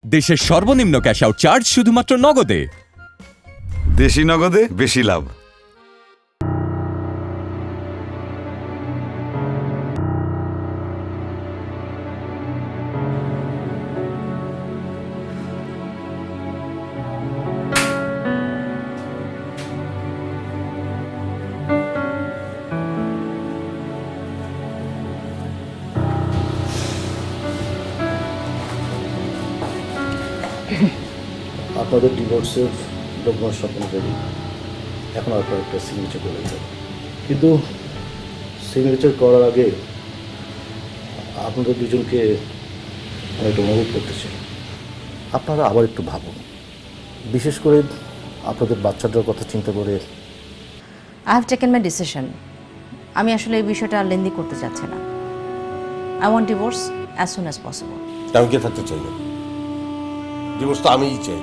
দেশের সর্বনিম্ন cash out charge শুধুমাত্র নগদে। দেশি নগদে বেশি লাভ। আপনাদের ডিভোর্সের ডকুমেন্ট সম্পূর্ণ রেডি। এখন আপনার একটা সিগনেচার করে দিতে হবে। কিন্তু সিগনেচার করার আগে আপনাদের দুজনকে আমি একটু অনুরোধ করতে চাই, আপনারা আবার একটু ভাবুন, বিশেষ করে আপনাদের বাচ্চাটার কথা চিন্তা করে। I have taken my decision. আমি আসলে এই বিষয়টা আর লেন্দি করতে চাচ্ছি না। I want divorce as soon as possible. আমি কে থাকতে চাই না, ডিভোর্স তো আমিই চাই।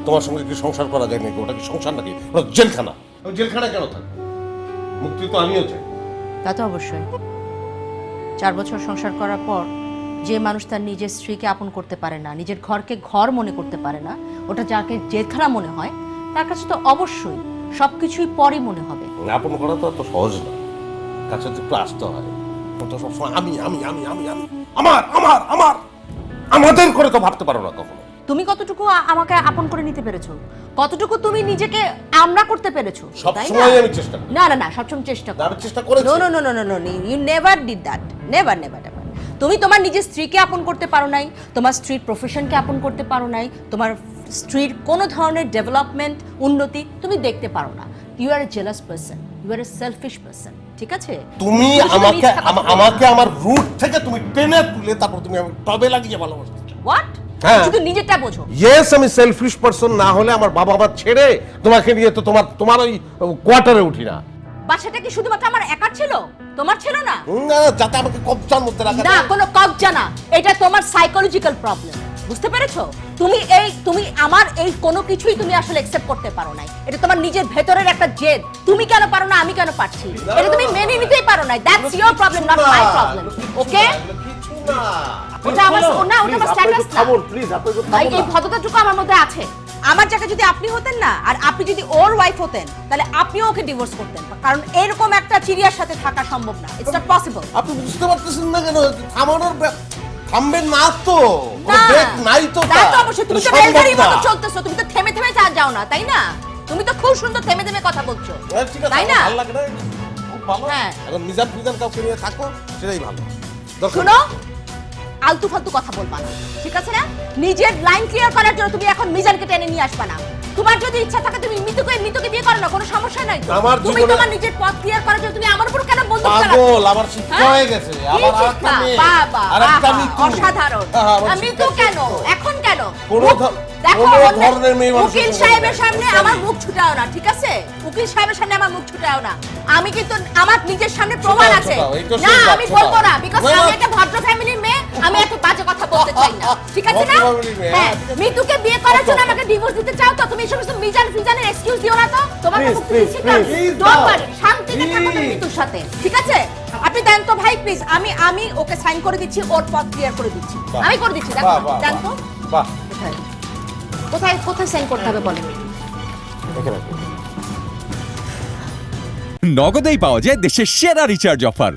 তোমার সঙ্গে কি সংসার করা যায় নাকি? ওটা কি সংসার নাকি? ওটা জেলখানা। আমি জেলখানা কেন থাকবো? মুক্তি তো আমিও চাই। তা তো অবশ্যই। 4 বছর সংসার করার পর যে মানুষ তার নিজের স্ত্রীকে আপন করতে পারে না, নিজের ঘরকে ঘর মনে করতে পারে না, ওটা যাকে জেলখানা মনে হয়, তার কাছে তো অবশ্যই সবকিছুই পরই মনে হবে। আপন করা তো এত সহজ না, কাছে তো একটু আসতে হয়। ওটা সবসময় আমি আমি আমি আমি আমি আমার আমার আমার আমাদের করে তো ভাবতে পারো না কখনো। তুমি কতটুকু আমাকে আপন করে নিতে পেরেছো, কতটুকু তুমি নিজেকে আমরা করতে পেরেছো, তাই না? সবসময় আমি চেষ্টা করি। না না না, সবসময় চেষ্টা করো। আমি চেষ্টা করেছি। No no no no no no, you never did that. Never never never. তুমি তোমার নিজের স্ত্রীকে আপন করতে পারো নাই, তোমার স্ত্রীর প্রফেশনকে আপন করতে পারো নাই, তোমার স্ত্রীর কোনো ধরনের ডেভেলপমেন্ট, উন্নতি তুমি দেখতে পারো না। You are a jealous person, you are a selfish person, ঠিক আছে? তুমি শুধু আমাকে মিথ্যা কথা বলো। আমাকে আমার রুট থেকে তুমি টেনে তুলে তারপর তুমি আমাকে টবে লাগিয়ে ভালোবাসতে চাও। হোয়াট? হ্যাঁ। শুধু নিজেরটা বোঝো। ইয়েস, আমি সেলফিশ পারসন না হলে আমার বাবা মা ছেড়ে তোমাকে নিয়ে তো তোমার ওই কোয়ার্টারে উঠি না। বাচ্চাটা কি শুধুমাত্র আমার একার ছিল, তোমার ছিল না? না, যাতে আমাকে কবজার মধ্যে রাখা না, যায়। কোনো কবজা না, এটা তোমার সাইকোলজিক্যাল প্রবলেম। বুঝতে পেরেছো? তুমি আমার এই কোনো কিছুই তুমি আসলে অ্যাকসেপ্ট করতে পারো নাই। এটা তোমার নিজের ভেতরের একটা জেদ। তুমি কেন পারো না, আমি কেন পারছি, এটা তুমি মেনে নিতেই পারো না। That's your problem, not my problem. Okay? কিছু না। ওটা আমার না, ওটা আমার স্ট্যাটাস না। প্লিজ আপনাদের ভাই, এই ভদ্রতাটুকু আমার মধ্যে আছে। আমার জায়গায় যদি আপনি হতেন না, আর আপনি যদি ওর ওয়াইফ হতেন, তাহলে আপনিও ওকে ডিভোর্স করতেন, কারণ এরকম একটা চিড়িয়ার সাথে থাকা সম্ভব না। It's not possible. আপনি বুঝতে পারতেছেন না কেন? থামানোর থামবে না তো, না, ব্রেক নাই তো। তা তো অবশ্যই। তুমি তো সম্ভব রেলগাড়ির মতো না। চলতেছো, তুমি তো থেমে থেমে যাও না, তাই না? তুমি তো খুব সুন্দর থেমে থেমে কথা বলছো, হ্যাঁ, ঠিক আছে, তাই আমার না? ভালো লাগে না, খুব ভালো। হ্যাঁ। এখন মিজান কাউকে নিয়ে থাকো, সেটাই ভালো। দরকার শুনো, নেই। আলতু ফালতু কথা বলবা না, ঠিক আছে না? নিজের লাইন ক্লিয়ার করার জন্য তুমি এখন মিজানকে টেনে নিয়ে আসবা না। তোমার যদি ইচ্ছা থাকে তুমি মিতুকে বিয়ে করো না, কোনো সমস্যা নাই তো। আমার তুমি জীবনে- তোমার নিজের পথ ক্লিয়ার করার জন্য তুমি আমার উপর কেন বন্দুক চালাচ্ছ? পাগল, আমার শিক্ষা হ্যাঁ? হয়ে গেছে। কি আবার আরেকটা শিক্ষা? মেয়ে, বাবা, আরেকটা বাবা, মৃত্যু। অসাধারণ। হ্যাঁ, আমার আমি শিক্ষা তো শেষ কেন তো। এখন কেন কোনো মুখ- ধ- দেখো, কোনো অন্য- ধরনের মেয়ে মানুষের উকিল সঙ্গে সাহেবের যায়। সামনে বুঝতে আমার পারি। মুখ ছুটাও না, ঠিক আছে? উকিল সাহেবের সামনে আমার মুখ ছুটাও না। আমি কিন্তু আমার নিজের সামনে প্রমাণ ছোটাও, আছে। ছোটাও, এই তো না, ছোটাও, আমি ছোটাও। বলবো না, বিকজ না, আমি না। একটা ভদ্র ফ্যামিলির মেয়ে, আমি এত বাজে কথা বলতে চাই না, ঠিক আছে না? ভদ্র family মেয়ে, হ্যাঁ, ঠিক আছে। মিতুকে বিয়ে করার জন্য আমাকে ডিভোর্স দিতে চাও তো? তুমি এই সমস্ত মিজানের এক্সকিউজ দিও না তো। তোমার Please, মুখ please, দিচ্ছি তো। please, Don't দাও। worry, শান্তিতে থাকো তুমি মিতুর সাথে, ঠিক আছে? আপনি দেন তো ভাই, প্লিজ। আমি ওকে সাইন করে দিচ্ছি, ওর পথ ক্লিয়ার করে দিচ্ছি। বাহ। আমি করে দিচ্ছি, দেখো বাহ, বাহ, দেন তো। বাহ, কোথায় কোথায় কোথায় সাইন করতে হবে বলেন? এখানে। নগদেই পাওয়া যায় দেশের সেরা রিচার্জ অফার।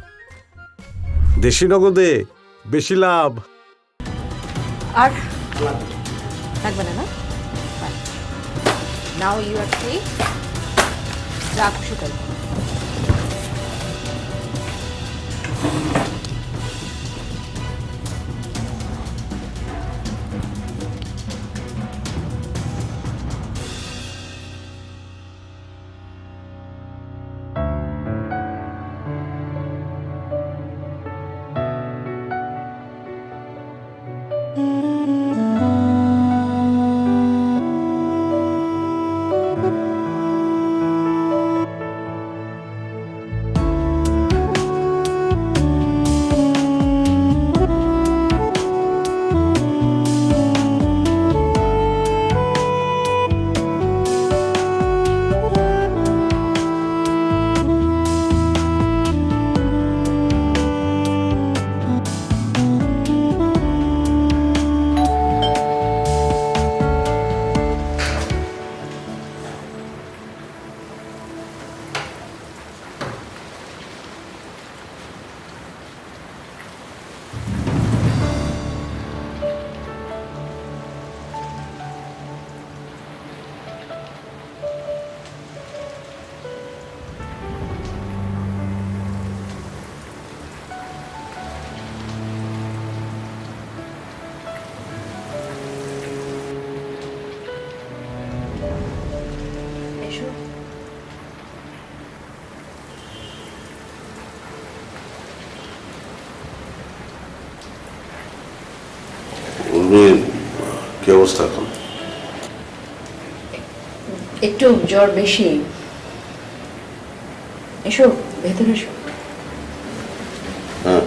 দেশি নগদে বেশি লাভ। আর লাগবে না, না? নাও ইউ আর ফ্রি, যা খুশি তাই। উর্মির কি অবস্থা এখন? একটু জ্বর বেশি। এসো ভেতরে এসো। হ্যাঁ,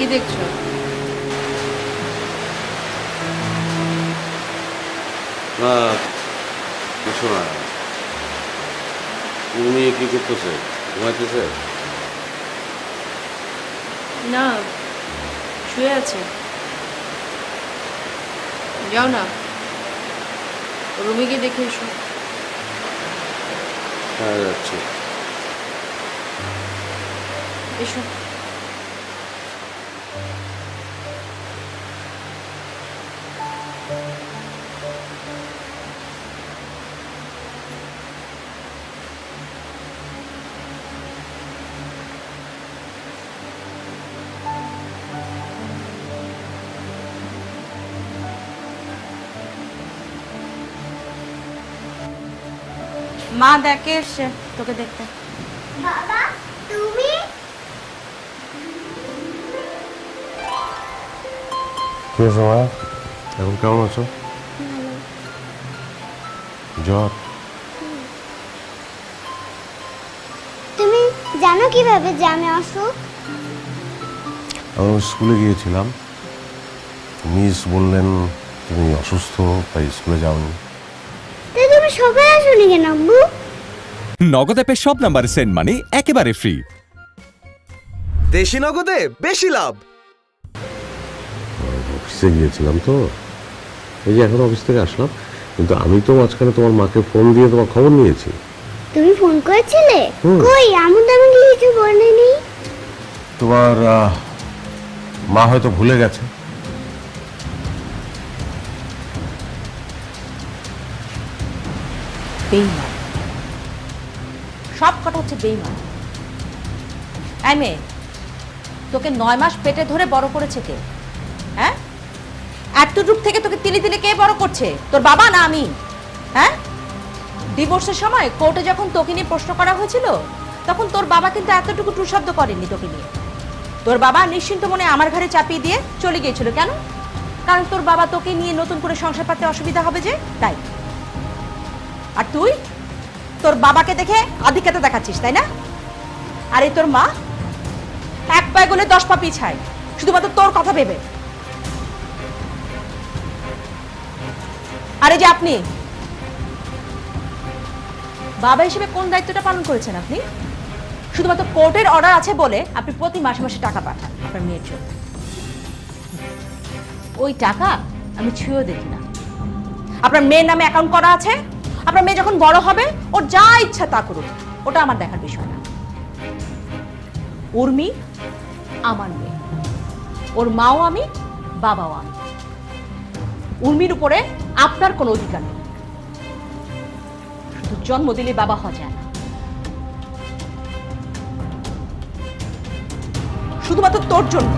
কি দেখছো? না কিছু না। উর্মি কি করতেছে? ঘুমাইতেছে? না, শুয়ে আছে। যাও না, রুমে গিয়ে দেখে এসো। হ্যাঁ যাচ্ছি। এসো। মা দেখে এসছে তোকে দেখতে। বাবা তুমি কি সময় এখন কেমন আছো? জ্বর? তুমি জানো কিভাবে যে আমি অসুখ? আমি স্কুলে গিয়েছিলাম, মিস বললেন তুমি অসুস্থ, তাই স্কুলে যাওনি। তাই তুমি সকালে আসোনি কেন আব্বু? নগদ অ্যাপে সব নাম্বারে সেন্ড মানি একেবারে ফ্রি। দেশি নগদে বেশি লাভ। অফিসে গিয়েছিলাম তো, এই যে এখন অফিস থেকে আসলাম, কিন্তু আমি তো মাঝখানে তোমার মাকে ফোন দিয়ে তোমার খবর নিয়েছি। তুমি ফোন করেছিলে? হুম। কই আমু তো আমাকে কিছু বলেনি। তোমার মা হয়তো ভুলে গেছে। বেইমান, সব কটা হচ্ছে বেইমান। এই মেয়ে, তোকে 9 মাস পেটে ধরে বড় করেছে কে? হ্যাঁ, এতটুক থেকে তোকে তিলে তিলে কে বড় করছে? তোর বাবা না আমি? হ্যাঁ, ডিভোর্সের সময় কোর্টে যখন তোকে নিয়ে প্রশ্ন করা হয়েছিল, তখন তোর বাবা কিন্তু এতটুকু টু শব্দ করেনি তোকে নিয়ে। তোর বাবা নিশ্চিন্ত মনে আমার ঘরে চাপিয়ে দিয়ে চলে গিয়েছিল। কেন? কারণ তোর বাবা তোকে নিয়ে নতুন করে সংসার পাতে অসুবিধা হবে যে, তাই। আর তুই তোর বাবাকে দেখে আধিক্যতা দেখাচ্ছিস, তাই না? আর এই তোর মা এক পায়ে গলে 10 পা পিছায়, শুধুমাত্র তোর কথা ভেবে। আর এই যে আপনি বাবা হিসেবে কোন দায়িত্বটা পালন করেছেন আপনি? শুধুমাত্র কোর্টের অর্ডার আছে বলে আপনি প্রতি মাসে মাসে টাকা পাঠান আপনার মেয়ের জন্য। ওই টাকা আমি ছুঁয়েও দেখি না। আপনার মেয়ের নামে অ্যাকাউন্ট করা আছে। আপনার মেয়ে যখন বড় হবে ওর যা ইচ্ছা তা করুক, ওটা আমার দেখার বিষয় না। উর্মি আমার মেয়ে, ওর মাও আমি, বাবাও আমি। উর্মির উপরে আপনার কোনো অধিকার নেই। শুধু জন্ম দিলে বাবা হওয়া যায় না। শুধুমাত্র তোর জন্য,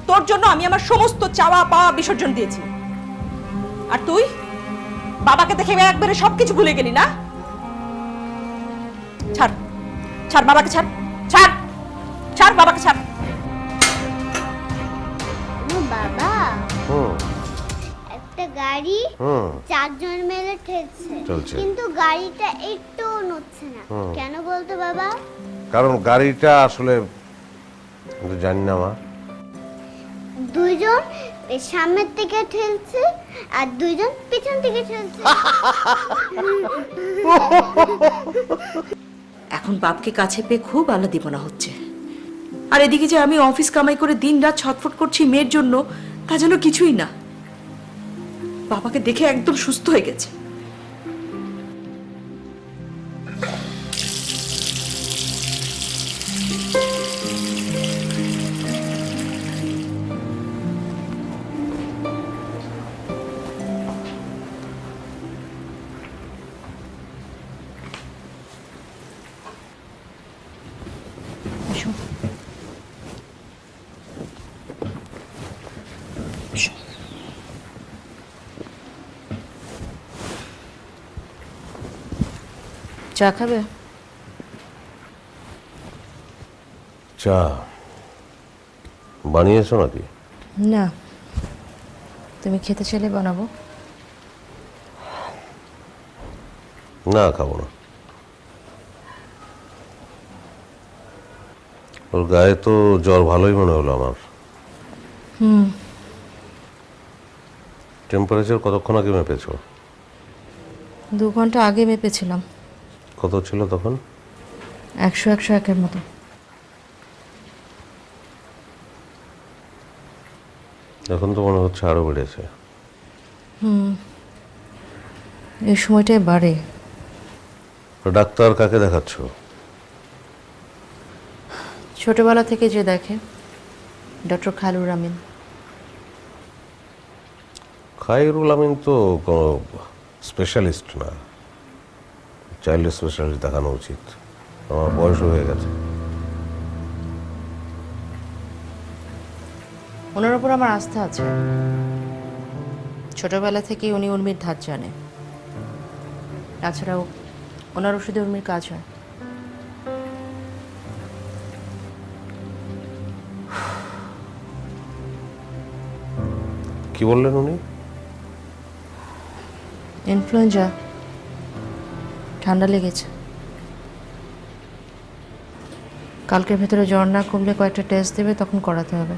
তোর জন্য আমি আমার সমস্ত চাওয়া পাওয়া বিসর্জন দিয়েছি। আর তুই বাবাকে দেখে একবারে সবকিছু ভুলে গেলি না? ছাড়, ছাড় বাবাকে, ছাড়, ছাড়, ছাড় বাবাকে, ছাড়। ও বাবা, একটা গাড়ি 4 জন মিলে ঠেলছে, চলছে। কিন্তু গাড়িটা একটু নড়ছে না। কেন বলতো বাবা? কারণ গাড়িটা আসলে জানি না মা। 2 জন সামনের থেকে ঠেলছে আর 2 জন পিছন থেকে ঠেলছে। এখন বাপকে কাছে পেয়ে খুব আলাদা মনে হচ্ছে। আর এদিকে যে আমি অফিস কামাই করে দিনরাত ছটফট করছি মেয়ের জন্য, তা যেন কিছুই না। বাবাকে দেখে একদম সুস্থ হয়ে গেছে। চা খাবে? চা বানিয়েছো নাকি? না, তুমি খেতে চাইলে বানাবো। না, খাবো না। ওর গায়ে তো জ্বর ভালোই মনে হলো আমার। টেম্পারেচার কতক্ষণ আগে মেপেছো? 2 ঘন্টা আগে মেপেছিলাম। কত ছিল তখন? 100-101-এর মতো। এখন তো মনে হচ্ছে আরো বেড়েছে। এই সময়টাই বাড়ে। তো ডাক্তার কাকে দেখাচ্ছ? ছোটবেলা থেকে যে দেখে, ডক্টর খায়রুল আমিন। খায়রুল আমিন তো কোনো স্পেশালিস্ট না, চাইল্ড স্পেশালিস্ট দেখানো উচিত। আমার বয়স হয়ে গেছে। ওনার উপর আমার আস্থা আছে। ছোটবেলা থেকে উনি উর্মির ধার জানে। তাছাড়াও ওনার ওষুধে উর্মির কাজ হয়। কি বললেন উনি? ইনফ্লুয়েঞ্জা, ঠান্ডা লেগেছে। কালকের ভেতরে জ্বর না কমলে কয়েকটা টেস্ট দেবে, তখন করাতে হবে।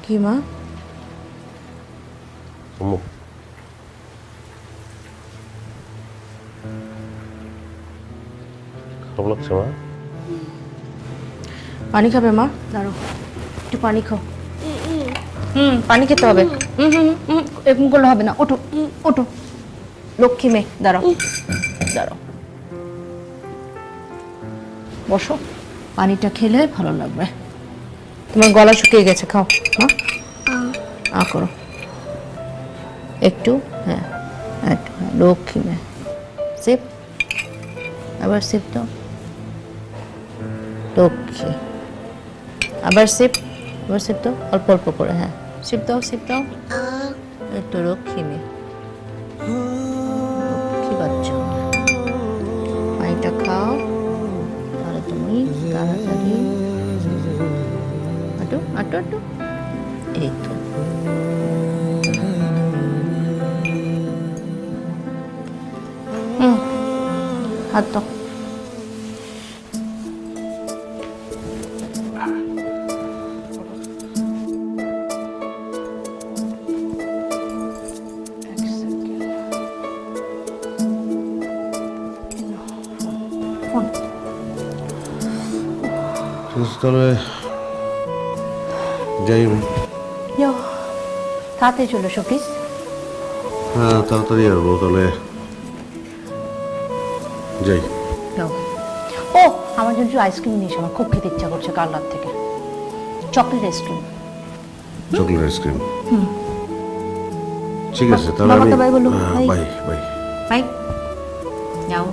কি মা? খারাপ লাগছে মা? পানি খাবে মা? দাঁড়ো, একটু পানি খাও। পানি খেতে হবে। এরকম করলে হবে না। ওঠো ওঠো, লক্ষ্মী মেয়ে, দাঁড়াও দাঁড়াও, বসো। পানিটা খেলে ভালো লাগবে। তোমার গলা শুকিয়ে গেছে, খাও মা। করো একটু, হ্যাঁ একটু, হ্যাঁ, লক্ষ্মী মেয়ে। সিপ, আবার সিপ দাও, লক্ষ্মী। আবার সিপ, আবার সিপ দাও, অল্প অল্প করে, হ্যাঁ সিপ দাও, সিপ দাও, একটু লক্ষ্মী মেয়ে, লক্ষ্মী বাচ্চা। পানিটা খাও, তাহলে তুমি তাড়াতাড়ি আটু আটু আটু। এই তো, হাত দাও। তাহলে যাই আমি। তাড়াতাড়ি চলে এসো প্লিজ। হ্যাঁ তাড়াতাড়ি আসবো, তাহলে যাই। ও, আমার জন্য আইসক্রিম নিয়েছো, আমার খুব খেতে ইচ্ছা করছে কাল রাত থেকে। Chocolate ice cream. চকলেট আইসক্রিম, ঠিক আছে তাহলে আমি বাবাকে বাই বলো। Bye bye. বাই, যাও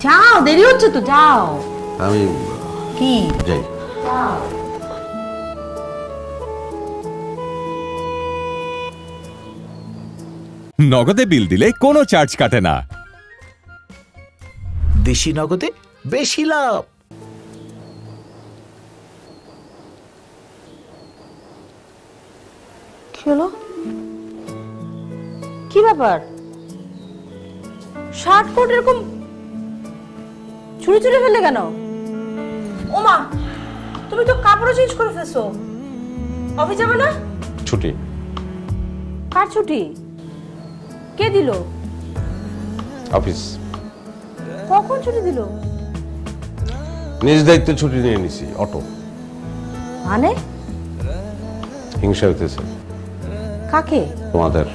যাও, দেরি হচ্ছে তো, যাও। আমি কি যাই। নগদে বিল দিলে কোনো চার্জ কাটে না। দেশি নগদে বেশি লাভ। কি হলো? কি ব্যাপার? শার্ট কোট এরকম চুরি চুরি ফেললে কেন? ওমা, তুমি তো কাপড় চেঞ্জ করে ফেলছো। অফিস যাবে না? ছুটি। কার ছুটি? কে দিল? অফিস। কখন ছুটি দিল? নিজ দায়িত্বে ছুটি নিয়ে নিছি। অটো। মানে? হিংসা হইতেছে। কাকে? তোমাদের।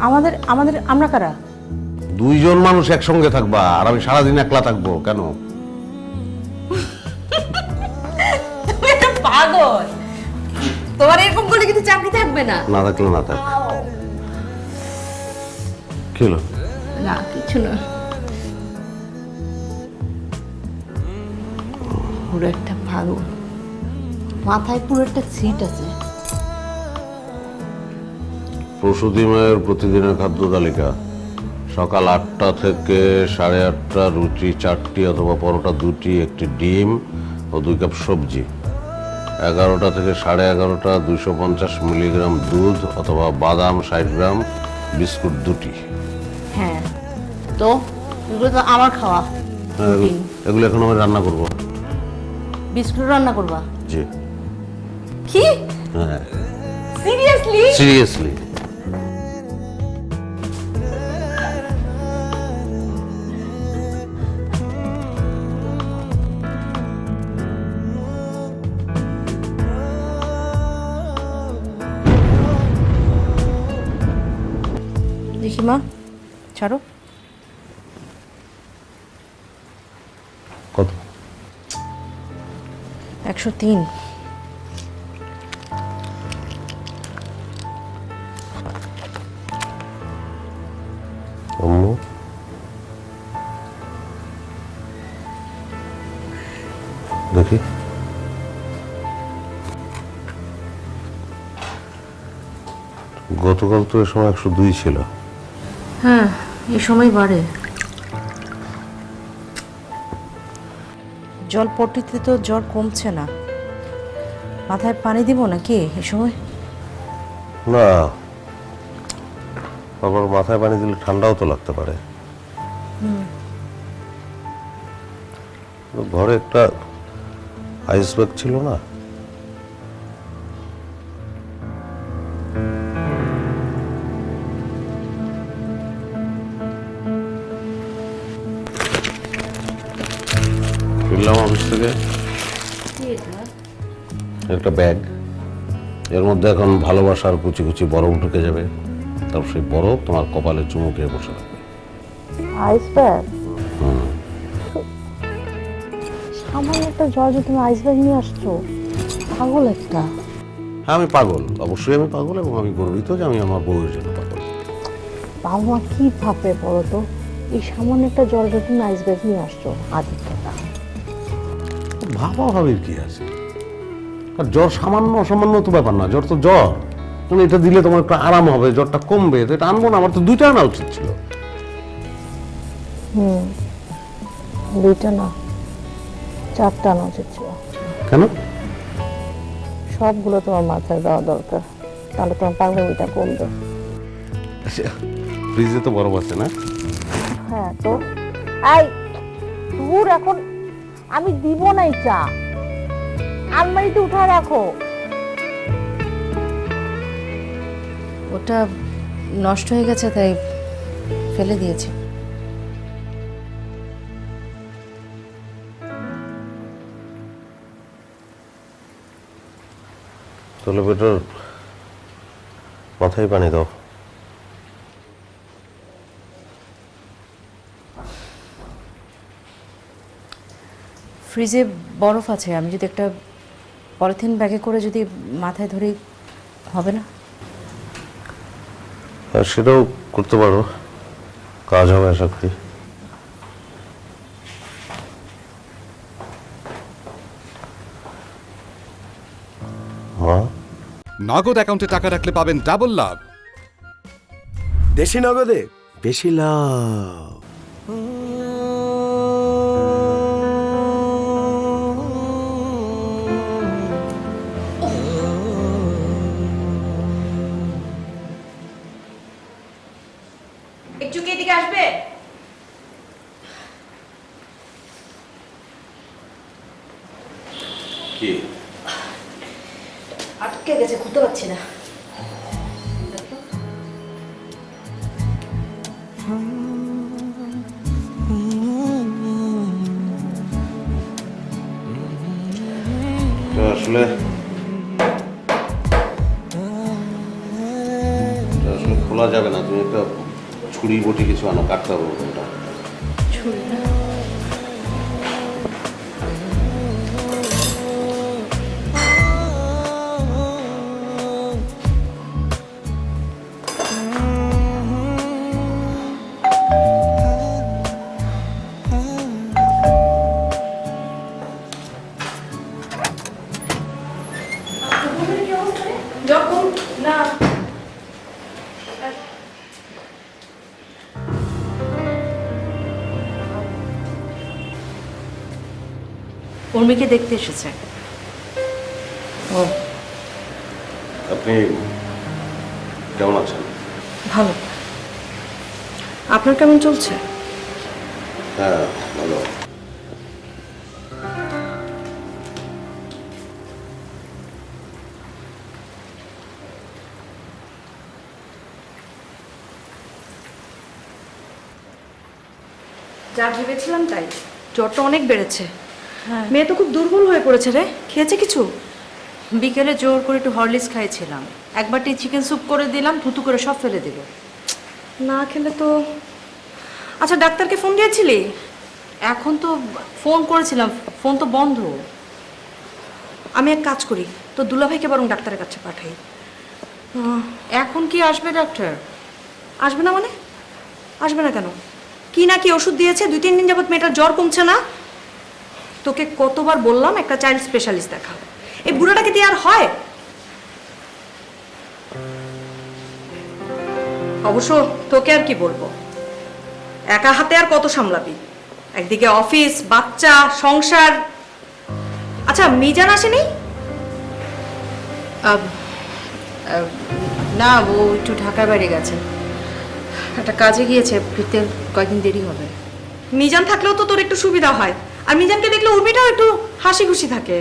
আমাদের? আমাদের আমরা কারা? 2 জন মানুষ একসঙ্গে থাকবা, আর আমি সারাদিন একলা থাকবো কেন? তুমি একটা পাগল। তোমার এরকম করলে কিন্তু চাকরি থাকবে না। না থাকলে না থাক। কি হলো? না কিছু না। পুরো একটা পাগল, মাথায় পুরো একটা সিট আছে। প্রসূতি মায়ের প্রতিদিনের খাদ্য তালিকা সকাল 8টা থেকে 8:30 রুটি 4টি অথবা পরোটা 2টি, একটি ডিম ও 2 কাপ সবজি। 11টা থেকে 11:30 250 মিলিগ্রাম দুধ অথবা বাদাম 60 গ্রাম, বিস্কুট 2টি। হ্যাঁ, তো এগুলো তো আমার খাওয়া। হ্যাঁ, এগুলো এখন আমি রান্না করব। বিস্কুট রান্না করবা? জি। কি? হ্যাঁ, সিরিয়াসলি? সিরিয়াসলি। দেখি মা, ছাড়ো। কত? 103। আম্মু, দেখি। গতকাল তো এ সময় 102 ছিল। হ্যাঁ, এই সময় বাড়ে। জল পট্টিতে তো জ্বর কমছে না। মাথায় পানি দিব নাকি এই সময়? না, আবার মাথায় পানি দিলে ঠান্ডাও তো লাগতে পারে। ঘরে একটা আইস ব্যাগ ছিল না? ফিরলাম অফিস থেকে, একটা ব্যাগ, এর মধ্যে এখন ভালোবাসার কুচি কুচি বরফ ঢুকে যাবে। তারপর সেই বরফ তোমার কপালে চুমু খেয়ে বসে থাকবে। Ice bag? সামান্য একটা জ্বর যে তুমি আইস ব্যাগ নিয়ে আসছো, পাগল একটা। হ্যাঁ, আমি পাগল, অবশ্যই আমি পাগল, এবং আমি গর্বিত যে আমি আমার বউয়ের জন্য পাগল। বাবা মা কি ভাববে বলো তো, এই সামান্য একটা জ্বর যে তুমি আইস ব্যাগ নিয়ে আসছো? আদিত্যটা ভাবা ভাবির কি আছে? আর জ্বর সামান্য অসামান্য তো ব্যাপার না, জ্বর তো জ্বর। তুমি এটা দিলে তোমার একটু আরাম হবে, জ্বরটা কমবে, তো এটা আনবো না? আমার তো 2টা আনা উচিত ছিল। দুইটা না, 4টা আনা উচিত ছিল। কেন? সবগুলো তোমার মাথায় দেওয়া দরকার, তাহলে তোমার পাগলামিটা কমবে। ফ্রিজে তো বরফ আছে না? হ্যাঁ, তো এই দূর, এখন আমি দিব না, চা আলমারিতে উঠা রাখো। ওটা নষ্ট হয়ে গেছে, তাই ফেলে দিয়েছি। তাহলে বেটার মাথায় পানি দাও। ফ্রিজে বরফ আছে, আমি যদি একটা পলিথিন ব্যাগে করে যদি মাথায় ধরি, হবে না? আর সেটাও করতে পারো, কাজ হবে আশা করি। মা, নগদ অ্যাকাউন্টে টাকা রাখলে পাবেন ডাবল লাভ। দেশি নগদে বেশি লাভ। একটু কি এদিকে আসবে? কি আটকে গেছে, খুলতে পারছি না। আসলে খোলা যাবে না, তুমি একটা ছুরি বটি কিছু আনো, কাটতে হবে ওটা। ছুরি না? উর্মিকে দেখতে এসেছে। ও, আপনি কেমন আছেন? ভালো। আপনার কেমন চলছে? হ্যাঁ, ভালো। যা ভেবেছিলাম তাই, জ্বরটা অনেক বেড়েছে। মেয়ে তো খুব দুর্বল হয়ে পড়েছে রে। খেয়েছে কিছু? বিকেলে জোর করে একটু হরলিক্স খাইছিলাম, একবারটি চিকেন স্যুপ করে দিলাম, থুতু করে সব ফেলে দিল। না খেলে তো। আচ্ছা, ডাক্তারকে ফোন দিয়েছিলি? এখন তো ফোন করেছিলাম, ফোন তো বন্ধ। আমি এক কাজ করি, তো দুলাভাইকে বরং ডাক্তারের কাছে পাঠাই। এখন কি আসবে ডাক্তার? আসবে না মানে? আসবে না কেন? কি না কি ওষুধ দিয়েছে, 2-3 দিন যাবত মেয়েটার জ্বর কমছে না। তোকে কতবার বললাম একটা চাইল্ড স্পেশালিস্ট দেখা। এই বুড়োটাকে দিয়ে আর হয়? অবশ্য তোকে আর কি বলবো, একা হাতে আর কত সামলাবি? একদিকে অফিস, বাচ্চা, সংসার। আচ্ছা, মিজান আসেনি? না, ও একটু ঢাকার বাইরে গেছে, একটা কাজে গিয়েছে, ফিরতে কয়েকদিন দেরি হবে। মিজান থাকলেও তো তোর একটু সুবিধা হয়, আর মিজানকে দেখলে উর্মিটাও একটু হাসি খুশি থাকে।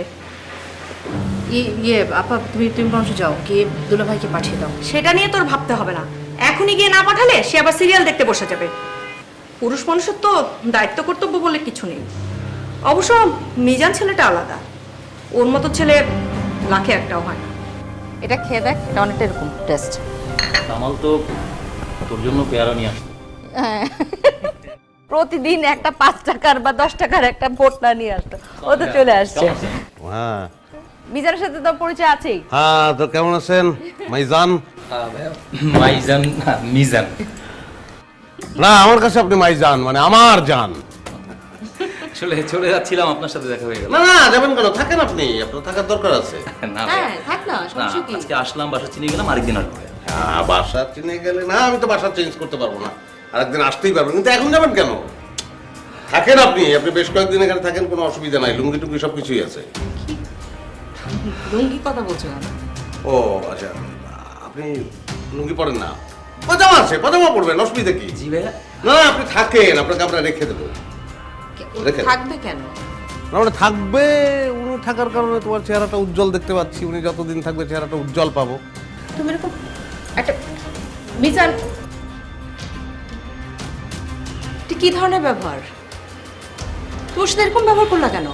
ইয়ে আপা, তুমি বরঞ্চ যাও, গিয়ে দুলাভাইকে পাঠিয়ে দাও। সেটা নিয়ে তোর ভাবতে হবে না, এখনই গিয়ে না পাঠালে সে আবার সিরিয়াল দেখতে বসে যাবে। পুরুষ মানুষের তো দায়িত্ব কর্তব্য বলে কিছু নেই। অবশ্য মিজান ছেলেটা আলাদা, ওর মতো ছেলে লাখে একটাও হয় না। এটা খেয়ে দেখ, এটা অনেকটা এরকম টেস্ট। কামাল তো তোর জন্য পেয়ারা নিয়ে আসতো। প্রতিদিন একটা 5 টাকার বা 10 টাকার একটা পোটলা নিয়ে আসতো, ও তো চলে আসছে। হ্যাঁ মিজানের সাথে তো পরিচয় আছেই। হ্যাঁ, তো কেমন আছেন মাইজান? মাইজান না, মিজান। না, আমার কাছে আপনি মাইজান, মানে আমার জান। আসলে চলে যাচ্ছিলাম, আপনার সাথে দেখা হয়ে গেল। না না, যাবেন কেন? থাকেন আপনি, আপনার থাকার দরকার আছে। না হ্যাঁ, থাক না, না, সমস্যা কি? আজকে আসলাম, বাসা চিনে গেলাম, আরেকদিন আসবো। হ্যাঁ, বাসা চিনে গেলে না, আমি তো বাসা চেঞ্জ করতে পারবো না, আরেকদিন আসতেই পারবেন, কিন্তু এখন যাবেন কেন? থাকেন আপনি, আপনি বেশ কয়েকদিন এখানে থাকেন, কোনো অসুবিধা নাই, লুঙ্গি টুঙ্গি সব কিছুই আছে। লুঙ্গি কথা বলছো কেন? ও আচ্ছা, আপনি লুঙ্গি পরেন না? পাজামা আছে, পাজামা পরবেন, অসুবিধা কি? জি ভাইয়া। না না, আপনি থাকেন, আপনাকে আমরা রেখে দেবো। রেখে থাকবে কেন? না, ওটা থাকবে, উনি থাকার কারণে তোমার চেহারাটা উজ্জ্বল দেখতে পাচ্ছি, উনি যতদিন থাকবে চেহারাটা উজ্জ্বল পাবো। তুমি এরকম একটা মিজান, তুই কি ধরনের ব্যবহার? তোর সাথে এরকম ব্যবহার করলা কেন?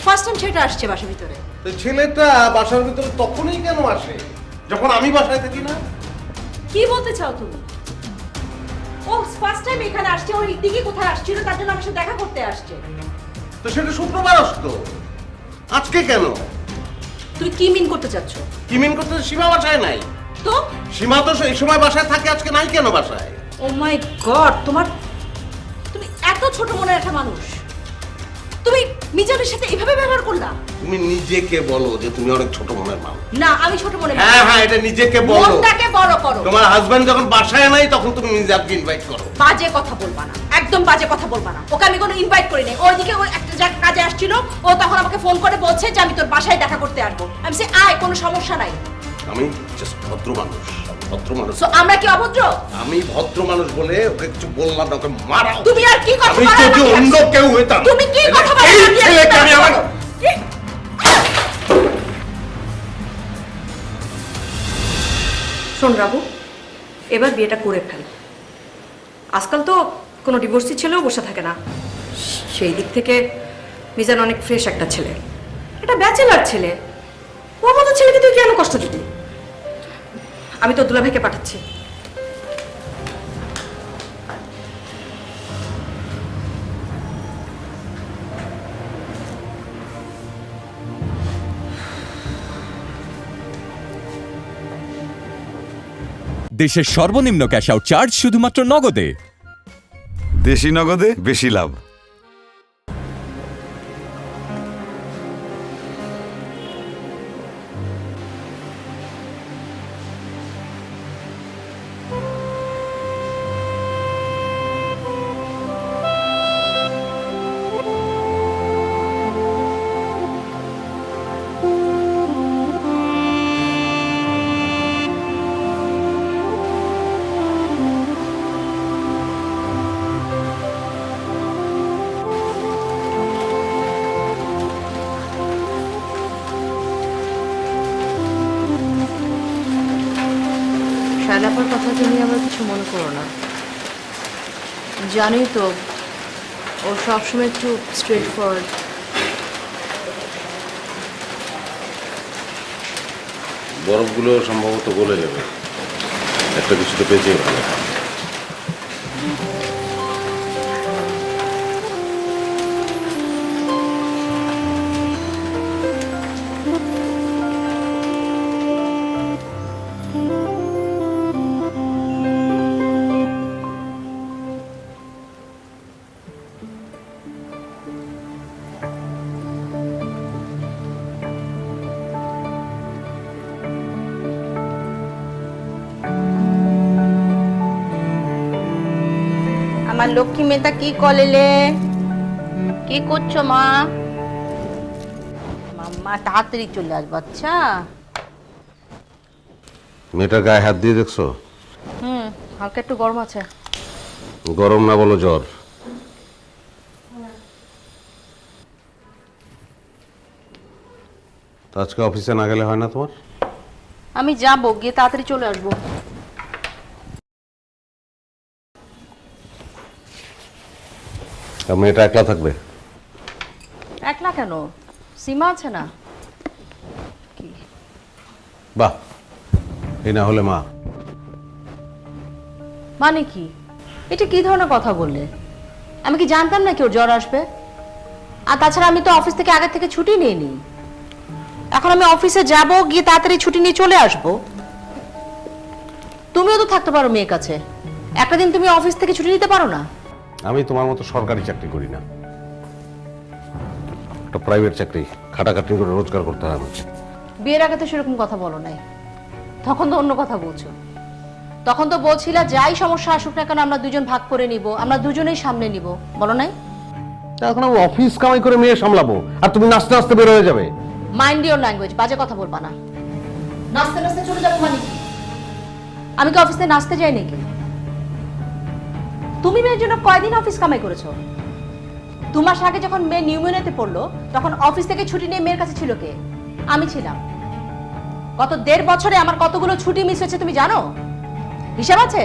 ফার্স্ট টাইম ছেলেটা আসছে বাসার ভিতরে। তো ছেলেটা বাসার ভিতরে তখনই কেন আসে যখন আমি বাসায় থাকি না? কি বলতে চাও তুমি? ও ফার্স্ট টাইম এখানে আসছে, ওর দিকে কোথায় আসছিল, তার জন্য আমার সাথে দেখা করতে আসছে। তো সেটা শুক্রবার আসতো, আজকে কেন? তুমি কি মিন করতে চাচ্ছ? কি মিন করতে? সীমা বাসায় নাই তো সীমা তো এই সময় বাসায় থাকে, আজকে নাই কেন বাসায়? ও মাই গড, তুমি এত ছোট মনের একটা মানুষ, তুমি মিজানের সাথে এভাবে ব্যবহার করলা? তুমি নিজেকে বলো যে তুমি অনেক ছোট মনের মানুষ। না, আমি ছোট মনে মানুষ। হ্যাঁ হ্যাঁ, এটা নিজেকে বলো। মনটাকে বড় করো। তোমার হাজবেন্ড যখন বাসায় নাই তখন তুমি মিজানকে ইনভাইট করো। বাজে কথা বলবা না, একদম বাজে কথা বলবা না। ওকে আমি কোনো ইনভাইট করি নাই। ওইদিকে ও একটা কাজে আসছিল, ও তখন আমাকে ফোন করে বলছে যে আমি তোর বাসায় দেখা করতে আসবো। আমি সে আয়, কোনো সমস্যা নাই। আমি জাস্ট ভদ্র মানুষ, ভদ্র মানুষ। সো আমরা কি অভদ্র? আমি ভদ্র মানুষ বলে ওকে কিছু বললাম না, ওকে মারাও। তুমি আর কি কথা আমি বলো? যদি অন্য কেউ হইতাম। তুমি কি কথা বলো? এই ছেলেকে আমি আমার শোন রাবু, এবার বিয়েটা করে ফেল। আজকাল তো কোনো ডিভোর্সি ছেলেও বসে থাকে না। সেই দিক থেকে মিজান অনেক ফ্রেশ একটা ছেলে, একটা ব্যাচেলার ছেলে। ওর মতো ছেলেকে তুই কেন কষ্ট দিবি? আমি তো দুলাভাইকে পাঠাচ্ছি। দেশের সর্বনিম্ন ক্যাশ আউট চার্জ শুধুমাত্র নগদে। দেশি নগদে বেশি লাভ। শায়লাপার কথা নিয়ে আমার কিছু মনে করো না। জানোই তো ও সবসময় একটু স্ট্রেট ফরওয়ার্ড। বরফগুলো সম্ভবত গলে যাবে, একটা কিছুতে পেঁচিয়ে ভালো। আমার লক্ষ্মী মেয়েটা কি কলেলে, কি করছো মা? মাম্মা তাড়াতাড়ি চলে আসবো। আচ্ছা মেয়েটার গায়ে হাত দিয়ে দেখছো? হালকা একটু গরম আছে। গরম না বলো জ্বর। তো আজকে অফিসে না গেলে হয় না তোমার? আমি যাবো, গিয়ে তাড়াতাড়ি চলে আসবো। আর মেয়েটা একলা থাকবে? একলা কেন, সীমা আছে না। বাহ, এই না হলে মা। মানে কি, এটা কি ধরনের কথা বললে? আমি কি জানতাম না কি ওর জ্বর আসবে? আর তাছাড়া আমি তো অফিস থেকে আগে থেকে ছুটি নিইনি। এখন আমি অফিসে যাব, গিয়ে তাড়াতাড়ি ছুটি নিয়ে চলে আসব। তুমিও তো থাকতে পারো মেয়ের কাছে, একটা দিন তুমি অফিস থেকে ছুটি নিতে পারো না? আমি তোমার মতো সরকারি চাকরি করি না, একটা প্রাইভেট চাকরি, খাটাখাটনি করে রোজগার করতে হয় আমাকে। বিয়ের আগে তো সেরকম কথা বলো নাই, তখন তো অন্য কথা বলছো। তখন তো বলছিলা যাই সমস্যা আসুক না কেন আমরা দুজন ভাগ করে নিব, আমরা দুজনেই সামনে নিব, বলো নাই? এখন আমি অফিস কামাই করে মেয়ে সামলাবো আর তুমি নাচতে নাচতে বের হয়ে যাবে। মাইন্ড ইওর ল্যাঙ্গুয়েজ, বাজে কথা বলবা না। নাচতে নাচতে চলে যাবো মানে কি? আমি কি অফিসে নাচতে যাই নাকি? তুমি মেয়ের জন্য কয়দিন অফিস কামাই করেছো? 2 মাস আগে যখন মেয়ে নিউমোনিয়াতে পড়লো তখন অফিস থেকে ছুটি নিয়ে মেয়ের কাছে ছিল কে? আমি ছিলাম। গত 1.5 বছরে আমার কতগুলো ছুটি মিস হয়েছে তুমি জানো? হিসাব আছে?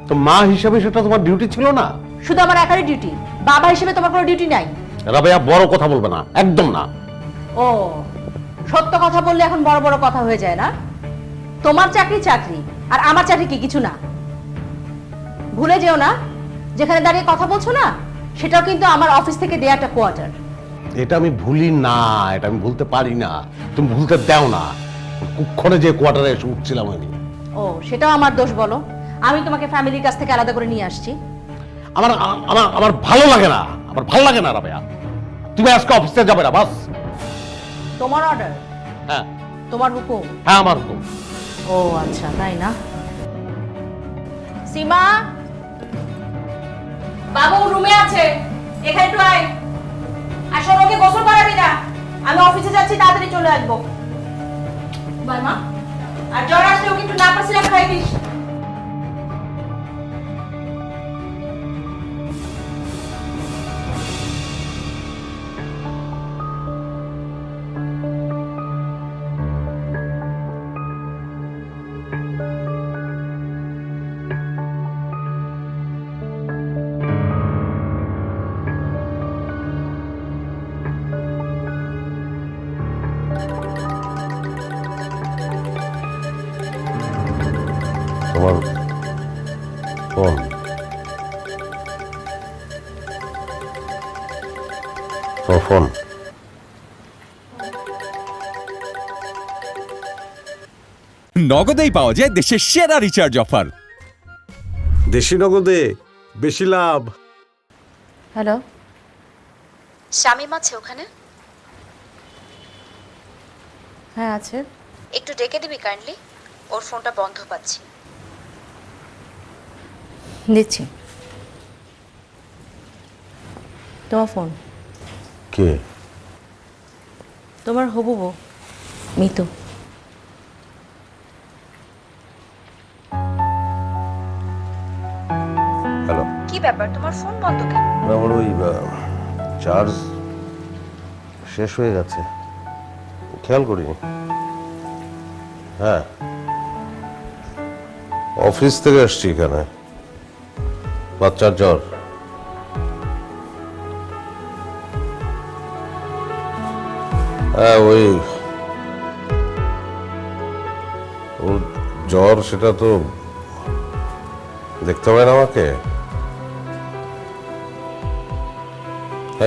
তো মা হিসাবে সেটা তোমার ডিউটি ছিল না? শুধু আমার একারই ডিউটি, বাবা হিসেবে তোমার কোনো ডিউটি নাই। রাবেয়া, বড় কথা বলবে না, একদম না। ও, সত্য কথা বললে এখন বড় বড় কথা হয়ে যায় না? তোমার চাকরি চাকরি, আর আমার চাকরি কি কিছু না? ভুলে যেও না, যেখানে দাঁড়িয়ে কথা বলছো না সেটাও কিন্তু আমার অফিস থেকে দেয়া একটা কোয়ার্টার। এটা আমি ভুলি না, এটা আমি ভুলতে পারি না, তুমি ভুলতে দাও না। কুক্ষণে যে কোয়ার্টারে এসে উঠছিলাম আমি। ও, সেটাও আমার দোষ বলো? আমি তোমাকে ফ্যামিলির কাছ থেকে আলাদা করে নিয়ে আসছি। আমার আমার আমার ভালো লাগে না, আমার ভালো লাগে না রাবেয়া। তুমি আজকে অফিসে যাবে না, বাস। তোমার অর্ডার? হ্যাঁ। তোমার হুকুম? হ্যাঁ, আমার হুকুম। ও আচ্ছা, তাই না? সীমা, বাবু রুমে আছে, এখানে একটু আয়। আর শোন, ওকে গোসল করাবি না, আমি অফিসে যাচ্ছি, তাড়াতাড়ি চলে আসবো। বাই মা। আর জ্বর আসলে ওকে একটু নাপা সিরাপ খাই দিস। তোমার ফোন। তোমার ফোন। নগদেই পাওয়া যায় দেশের সেরা রিচার্জ অফার। দেশি নগদে বেশি লাভ। হ্যালো, শামিম আছে ওখানে? হ্যাঁ আছে। একটু ডেকে দিবি কাইন্ডলি, ওর ফোনটা বন্ধ পাচ্ছি। দিচ্ছি। তোমার ফোন। কে? তোমার হবু বউ মিতু। হ্যালো। কি ব্যাপার, তোমার ফোন বন্ধ কেন? আমার ওই চার্জ শেষ হয়ে গেছে, খেয়াল করিনি। হ্যাঁ, অফিস থেকে আসছি এখানে, বাচ্চার জ্বর। হ্যাঁ, ওই ওর জ্বর, সেটা তো দেখতে হবে না আমাকে?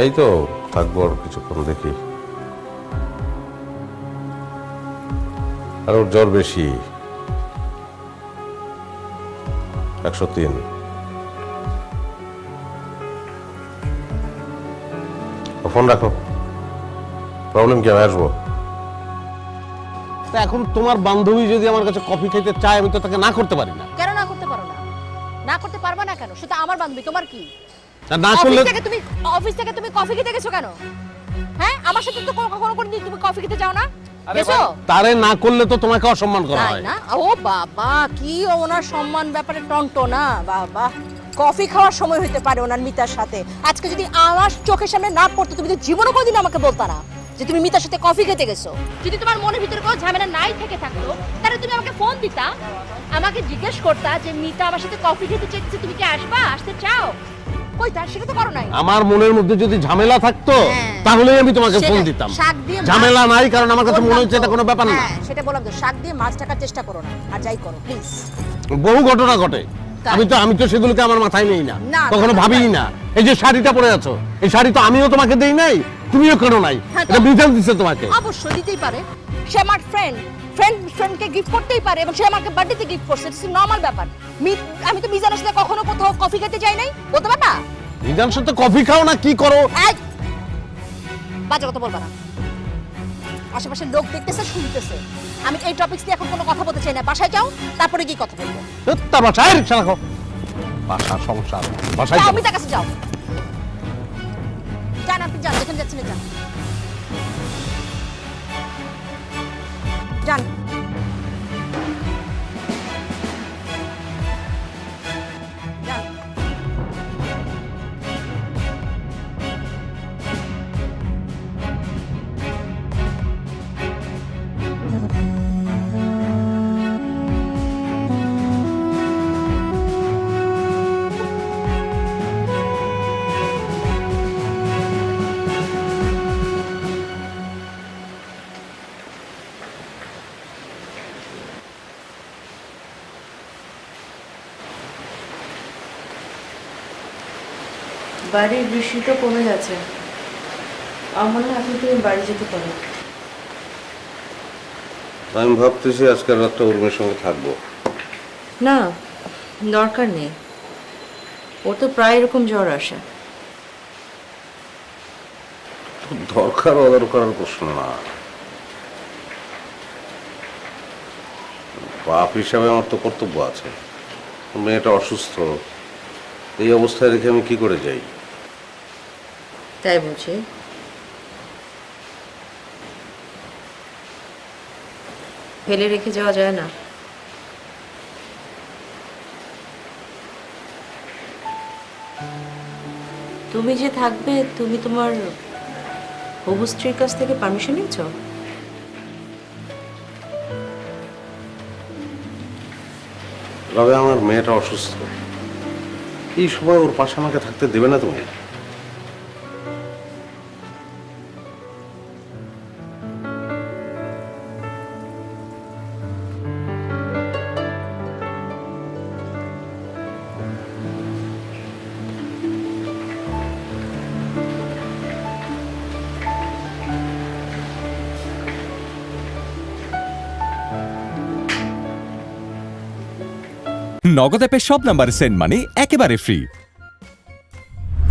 এই তো থাকবো আর কিছুক্ষণ, দেখি। আর ওর জ্বর বেশি, 103। ফোন রাখো, প্রবলেম কি? আমি আসবো। এখন তোমার বান্ধবী যদি আমার কাছে কফি খেতে চায়, আমি তো তাকে না করতে পারি না। কেন না করতে পারো না? না করতে পারবা না কেন? সেটা আমার বান্ধবী, তোমার কি? আর না করলে অফিস থেকে তুমি কফি খেতে গেছো কেন? হ্যাঁ, আমার সাথে তো কখনো কোনদিন তুমি কফি খেতে যাও না? গেছো? তারে না করলে তো তোমাকে অসম্মান করা তাই হয়। না? ও বাবা, কি ওনার সম্মান ব্যাপারে টন্টো না বাবা। কফি খাওয়ার সময় হইতে পারে ওনার মিতার সাথে। আজকে যদি আমার চোখের সামনে না পড়তো, তুমি তো জীবনও কোনোদিন আমাকে বলতা না যে তুমি মিতার সাথে কফি খেতে গেছো। যদি তোমার মনের ভিতরে কোনো ঝামেলা নাই থেকে থাকতো, তাহলে তুমি আমাকে ফোন দিতা, আমাকে জিজ্ঞেস করতা যে মিতা আমার সাথে কফি খেতে চাইছে, তুমি কি আসবা, আসতে চাও? কই, তার সেটা তো করো নাই। আমার মনের মধ্যে যদি ঝামেলা থাকতো, তাহলে আমি তোমাকে ফোন দিতাম। ঝামেলা নাই, কারণ আমার কাছে মনে হচ্ছে এটা কোনো ব্যাপার না। হ্যাঁ, সেটা বললাম তো, শাক দিয়ে মাছ ঢাকার চেষ্টা করো না, আর যাই করো প্লিজ। বহু ঘটনা ঘটে, আমি তো সেগুলোকে আমার মাথায় নেই না, না, কখনো না, ভাবিই না। এই যে শাড়িটা পরে আছো, এই শাড়ি তো আমিও তোমাকে দেই নাই, তুমিও কেন নাই? হ্যাঁ, এটা বিধান দিচ্ছে তোমাকে। অবশ্যই দিতেই পারে। সে আমার ফ্রেন্ডকে গিফট করতেই পারে, এবং সে আমাকে বার্থডেতে গিফট করছে, ইটস নরমাল ব্যাপার। আমি তো মিজানের সাথে কখনো কোথাও কফি খেতে যাই নাই, বলতে পার না? বিধান সাথে কফি খাও না, কি করো? এই, বাজে কথা বলবা না। আশেপাশে লোক দেখতেছে, শুনতেছে। আমি এই টপিকস নিয়ে এখন কোনো কথা বলতে চাই না। বাসায় যাও, তারপরে কি কথা বলবো। তার বাসায় রিক্সা রাখো, বাসা সংসার, বাসায় যাও, যাও। আমি তার কাছে যাও। যান, আপনি যান, যেখানে যাচ্ছেন যান। যান। যান। বাড়ির বৃষ্টি তো কমে গেছে, আমার মনে হয় এখন তুমি বাড়ি যেতে পারো। আমি ভাবতেছি আজকের রাতটা উর্মির সঙ্গে থাকবো। না, দরকার নেই, ওর তো প্রায় এরকম জ্বর আসে। দরকার অদরকার প্রশ্ন না, বাপ হিসাবে আমার তো কর্তব্য আছে। মেয়েটা অসুস্থ, এই অবস্থায় রেখে আমি কি করে যাই? তাই বুঝি? ফেলে রেখে যাওয়া যায় না। তুমি যে থাকবে, তুমি তোমার হবু স্ত্রীর কাছ থেকে পারমিশন নিয়েছো? তবে আমার মেয়েটা অসুস্থ, এই সময় ওর পাশে আমাকে থাকতে দেবে না তুমি? নগদ অ্যাপের সব নাম্বারে সেন্ড মানি একেবারে ফ্রি।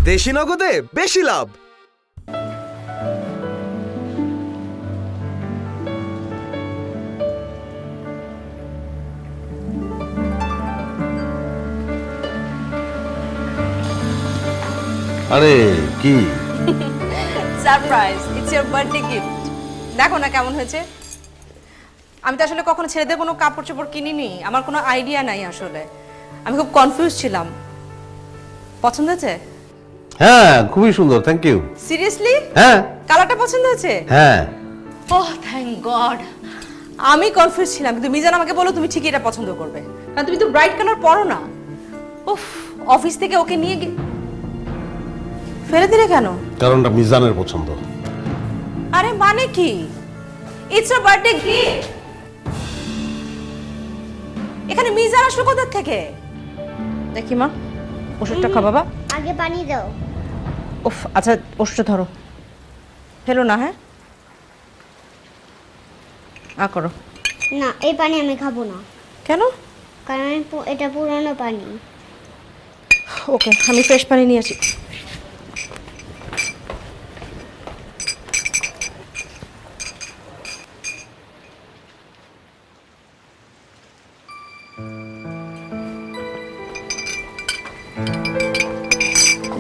দেশি নগদে বেশি লাভ। আরে কি surprise, it's your birthday gift. দেখো না কেমন হয়েছে। আমি তো আসলে কখনো ছেলেদের কোনো কাপড় চোপড় কিনিনি, আমার কোনো আইডিয়া নাই আসলে। আমি খুব কনফিউজ ছিলাম। পছন্দ হয়েছে? হ্যাঁ, খুবই সুন্দর, থ্যাংক ইউ। সিরিয়াসলি? হ্যাঁ। কালারটা পছন্দ হয়েছে? হ্যাঁ। ওহ থ্যাংক গড। আমি কনফিউজ ছিলাম, কিন্তু মিজান আমাকে বললো তুমি ঠিকই এটা পছন্দ করবে। কারণ তুমি তো ব্রাইট কালার পরো না। উফ, অফিস থেকে ওকে নিয়ে ফেলে দিলে কেন? কারণটা মিজানের পছন্দ। আরে মানে কি? It's a birthday gift. এখানে মিজান আসলো কোথা থেকে? দেখি মা, ওষুধটা খা বাবা। আগে পানি দাও। উফ, আচ্ছা ওষুধটা ধরো, ফেলো না। হ্যাঁ, করো। না, এই পানি আমি খাবো না। কেন? কারণ এটা পুরানো পানি। ওকে, আমি ফ্রেশ পানি নিয়ে আসি।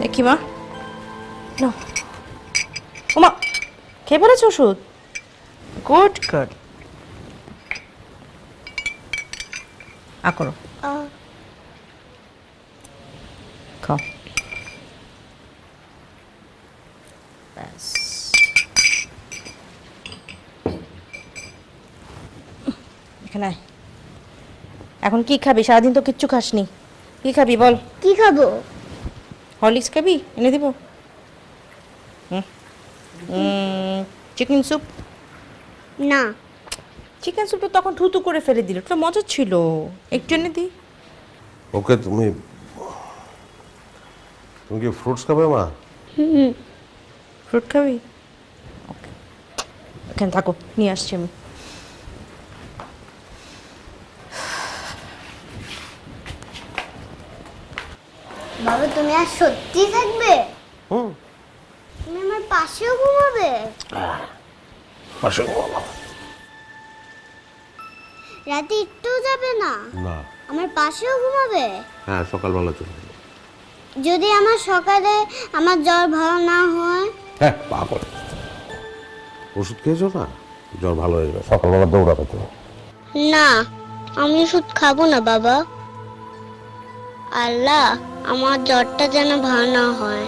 দেখি মা, নাও। ওমা, খেয়ে ফেলেছো ওষুধ? Good good. করো, খাও। ব্যাস, এখানে আয়। এখন কি খাবি? সারাদিন তো কিচ্ছু খাসনি। কি খাবি বল? কি খাবো? হরলিক্স খাবি? এনে দিব। Chicken soup? না। চিকেন স্যুপ তো তখন থুতু করে ফেলে দিল, ওটা মজা ছিল, একটু এনে দিই। ওকে, তুমি কি ফ্রুটস খাবে মা? ফ্রুট খাবি? ওকে, এখানে থাকো, নিয়ে আসছি আমি। বাবা, তুমি আর সত্যি থাকবে? তুমি আমার পাশেও ঘুমাবে? পাশে ঘুমাবো। রাতে একটু যাবে না? না। আমার পাশেও ঘুমাবে? হ্যাঁ, সকালবেলা চলে যাবো। যদি আমার সকালে আমার জ্বর ভালো না হয়? হ্যাঁ, পাগল। ওষুধ খেয়েছো না? জ্বর ভালো হয়ে যাবে। সকালবেলা দৌড়াবে তো। না, আমি ওষুধ খাবো না বাবা। আল্লাহ, আমার জ্বরটা যেন ভালো না হয়।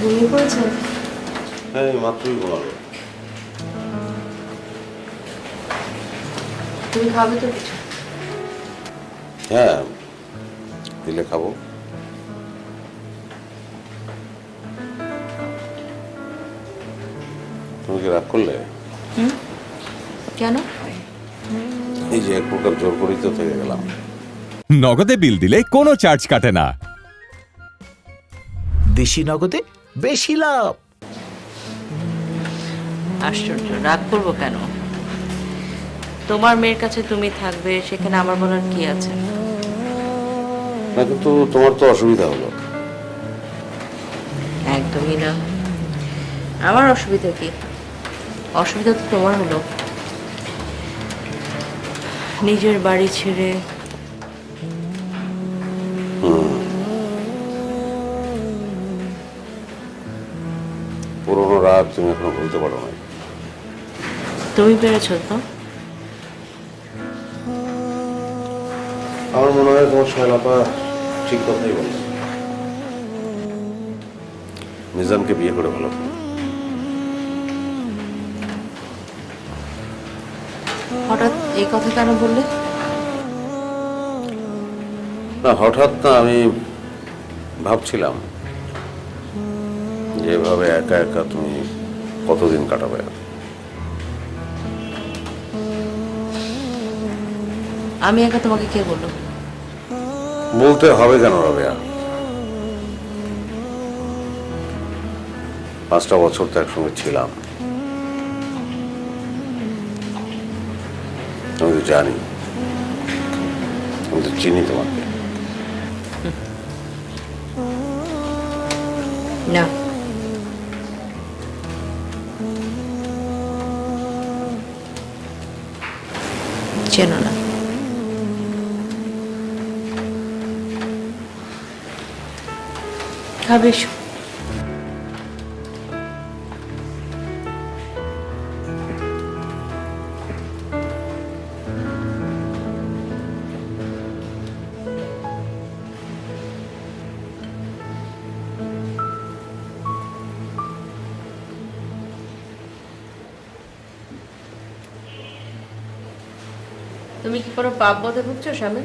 ঘুমিয়ে পড়েছে? হ্যাঁ, মাত্রই ঘুমাবে। তুমি খাবে তো কিছু? হ্যাঁ, দিলে খাবো। তুমি কি রাগ করলে? কেন? এই যে এক প্রকার জোর করেই তো থেকে গেলাম। নগদে বিল দিলে কোনো চার্জ কাটে না। দেশি নগদে বেশি লাভ। আশ্চর্য, রাগ করবো কেন? তোমার মেয়ের কাছে তুমি থাকবে, সেখানে আমার বলার কি আছে? না, কিন্তু তোমার তো অসুবিধা হলো। একদমই না। আমার অসুবিধা কি? অসুবিধা তো তোমার হলো। নিজের বাড়ি ছেড়ে পুরোনো রাগ তুমি এখনো বলতে পারো না। তুমি পেরেছো তো? আমার মনে হয় তোমার শৈলাপা ঠিক কথাই বলছে। মিজানকে বিয়ে করে ভালো। হঠাৎ এই কথা কেন বললে? না, হঠাৎ না, আমি ভাবছিলাম যেভাবে একা একা তুমি কতদিন কাটাবে। আমি একা তোমাকে কে বললো? বলতে হবে কেন রাবেয়া? 5টা বছর তো একসঙ্গে ছিলাম। আমি তো জানি, আমি তো চিনি তোমাকে। না, চেনো না। খাবে এসো। তুমি কি কোনো পাপ বোধে ভুগছো স্বামী?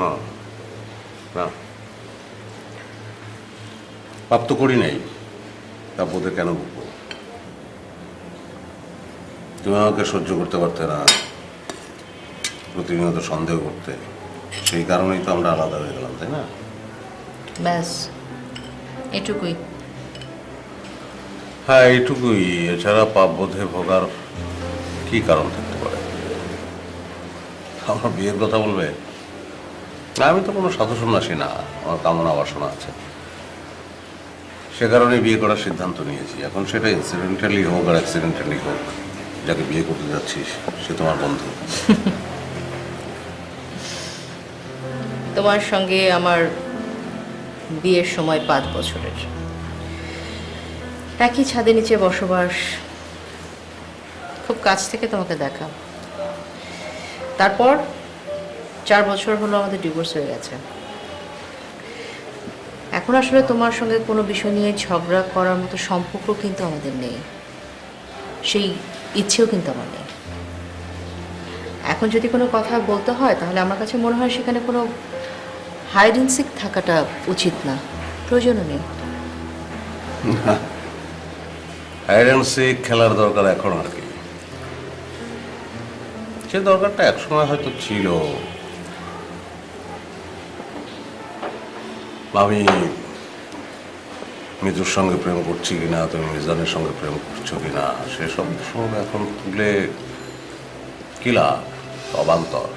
না না, পাপ তো করি নাই, তা বোধে কেন ভুগবো? তুমি আমাকে সহ্য করতে পারতে না, প্রতিনিয়ত সন্দেহ করতে, সেই কারণেই তো আমরা আলাদা হয়ে গেলাম, তাই না? ব্যাস এটুকুই। হ্যাঁ এইটুকুই, এছাড়া পাপ বোধে ভোগার কি কারণ থাকতে পারে? আমার বিয়ের কথা বলবে? না, আমি তো কোনো সাধু সন্ন্যাসী না, আমার কামনা বাসনা আছে, সে কারণে বিয়ে করার সিদ্ধান্ত নিয়েছি। এখন সেটা ইনসিডেন্টালি হোক আর অ্যাক্সিডেন্টালি হোক, যাকে বিয়ে করতে যাচ্ছিস সে তোমার বন্ধু। তোমার সঙ্গে আমার বিয়ের সময় 5 বছরের, একই ছাদের নিচে বসবাস, খুব কাছ থেকে তোমাকে দেখা। তারপর 4 বছর হলো আমাদের ডিভোর্স হয়ে গেছে। এখন আসলে তোমার সঙ্গে কোনো বিষয় নিয়ে ঝগড়া করার মতো সম্পর্ক কিন্তু আমাদের নেই, সেই ইচ্ছেও কিন্তু আমার নেই। এখন যদি কোনো কথা বলতে হয় তাহলে আমার কাছে মনে হয় সেখানে কোনো হাইড অ্যান্ড সিক থাকাটা উচিত না, প্রয়োজনও নেই। হাইড অ্যান্ড সিক খেলার দরকার এখন আর কি, সে দরকারটা একসময় হয়তো ছিল। আমি মৃত্যুর সঙ্গে প্রেম করছি কিনা, তুমি মিজানের সঙ্গে প্রেম করছো কিনা, সেসব সব এখন তুলে কি লাভ? অবান্তর।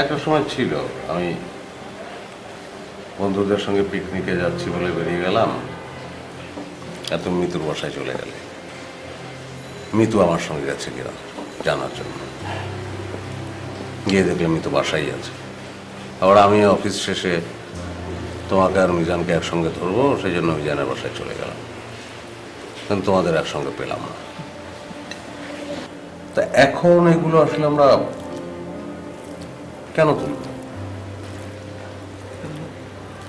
একটা সময় ছিল আমি বন্ধুদের সঙ্গে পিকনিকে যাচ্ছি বলে বেরিয়ে গেলাম, এত মৃত্যুর বাসায় চলে গেলে। মিতু আমার সঙ্গে গেছে কিনা জানার জন্য, গিয়ে দেখলে মিতু বাসায় আছে। আবার আমি অফিস শেষে তোমাকে আর মিজানকে একসঙ্গে ধরবো, সেই জন্য মিজানের বাসায় চলে গেলাম, কিন্তু তোমাদের একসঙ্গে পেলাম না। তা এখন এগুলো আসলে আমরা কেন তুলব?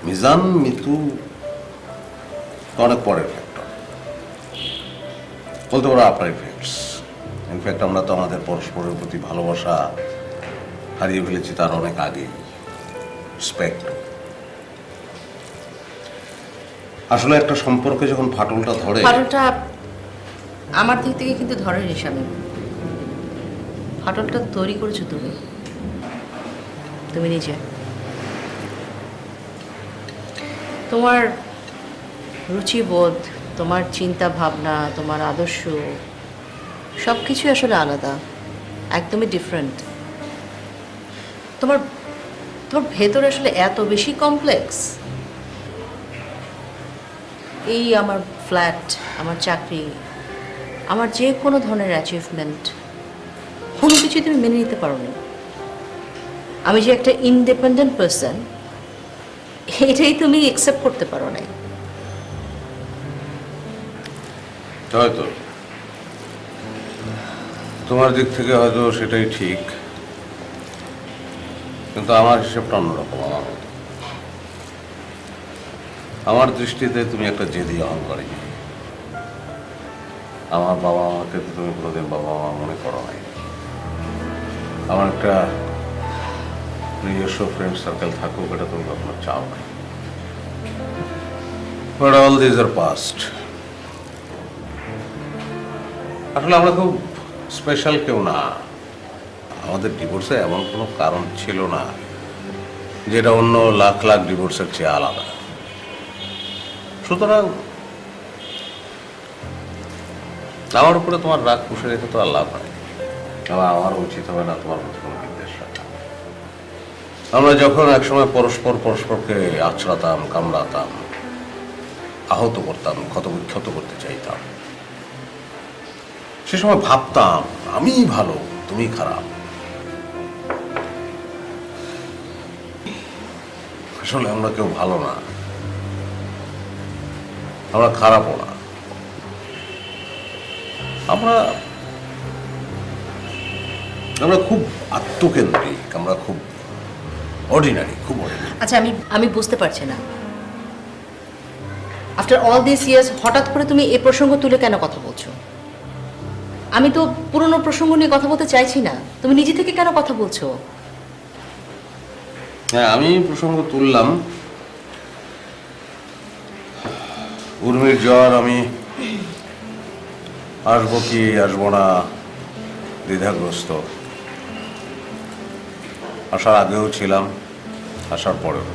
মিজান মিতু অনেক পরের ফ্যাক্টর, বলতে পারো আফটার ইফেক্টস। ইনফ্যাক্ট আমরা তো আমাদের পরস্পরের প্রতি ভালোবাসা হারিয়ে ফেলেছি তার অনেক আগে। রেসপেক্ট। আসলে একটা সম্পর্কে যখন ফাটলটা ধরে, ফাটলটা আমার দিক থেকে কিন্তু ধরেনি স্বামী, ফাটলটা তৈরি করেছো তুমি, তুমি নিজে। তোমার রুচিবোধ, তোমার চিন্তা ভাবনা, তোমার আদর্শ সব কিছু আসলে আলাদা, একদমই ডিফারেন্ট। তোমার তোমার ভেতরে আসলে এত বেশি কমপ্লেক্স। এই আমার ফ্ল্যাট, আমার চাকরি, আমার যে কোনো ধরনের অ্যাচিভমেন্ট, কোনো কিছুই তুমি মেনে নিতে পারো না। আমি যে একটা ইন্ডিপেন্ডেন্ট পার্সন, এটাই তুমি অ্যাকসেপ্ট করতে পারো না। হয়তো তোমার দিক থেকে হয়তো সেটাই ঠিক, কিন্তু আমার হিসেবটা অন্যরকম। আমার দৃষ্টিতে তুমি একটা জেদি অহংকারী। আমার বাবা মাকে তো তুমি কোনোদিন বাবা মা মনে করো নাই। আমার একটা নিজস্ব ফ্রেন্ড সার্কেল থাকুক, এটা তুমি কখনো চাও নাই। But all this are past. আসলে আমরা খুব স্পেশাল কেউ না, আমাদের ডিভোর্সে এমন কোনো কারণ ছিল না যেটা অন্য লাখ লাখ ডিভোর্সের চেয়ে আলাদা। সুতরাং আমার উপরে তোমার রাগ পুষে রেখে তো আর লাভ হয়, আমার উচিত হবে না তোমার প্রতি কোনো বিদ্বেষ রাখা। আমরা যখন একসময় পরস্পরকে আছড়াতাম, কামড়াতাম, আহত করতাম, ক্ষত করতে চাইতাম, সে সময় ভাবতাম আমি ভালো তুমি খারাপ। আসলে আমরা কেউ ভালো না, আমরা খারাপও না, আমরা আমরা খুব আত্মকেন্দ্রিক, আমরা খুব অর্ডিনারি, খুব অর্ডিনারি। আচ্ছা, আমি বুঝতে পারছি না, আফটার অল দিস ইয়ার্স হঠাৎ করে তুমি এই প্রসঙ্গ তুলে কেন কথা বলছো? আমি তো পুরনো প্রসঙ্গ নিয়ে কথা বলতে চাইছি না, তুমি নিজে থেকে কেন কথা বলছো? হ্যাঁ, আমি প্রসঙ্গ তুললাম, উর্মির জ্বর, আমি আসবো কি আসবো না দ্বিধাগ্রস্ত, আসার আগেও ছিলাম, আসার পরেও।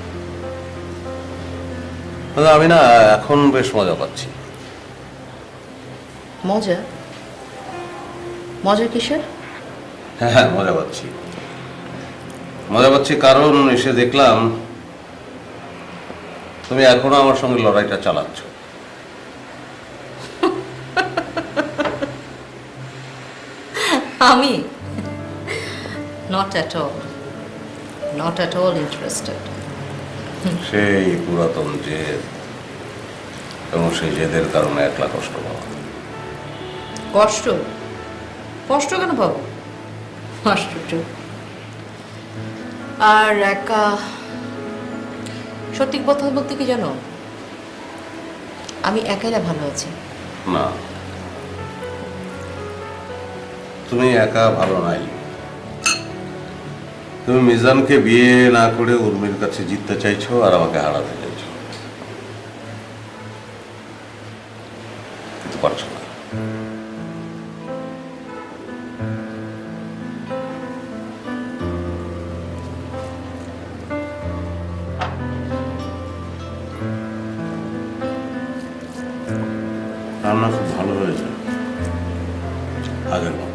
আমি না এখন বেশ মজা পাচ্ছি। মজা? মজা কিসের? হ্যাঁ, মজা পাচ্ছি কারণ এসে দেখলাম তুমি এখনো আমার সঙ্গে লড়াইটা চালাচ্ছ। আমি নট অ্যাট অল ইন্টারেস্টেড। সেই পুরাতন জেদ, এবং সেই জেদের কারণে একলা কষ্ট পাওয়া। কষ্ট কেন পাবো? আশ্চর্য। আর একা, সত্যি কথা বলতে কি জানো, আমি একাইরা ভালো আছি। না, তুমি একা ভালো নাই। তুমি মিজানকে বিয়ে না করে উর্মির কাছে জিততে চাইছো আর আমাকে হারাতে চাইছো, কিন্তু পারছো না। রান্না খুব ভালো হয়েছে, আগের মতো।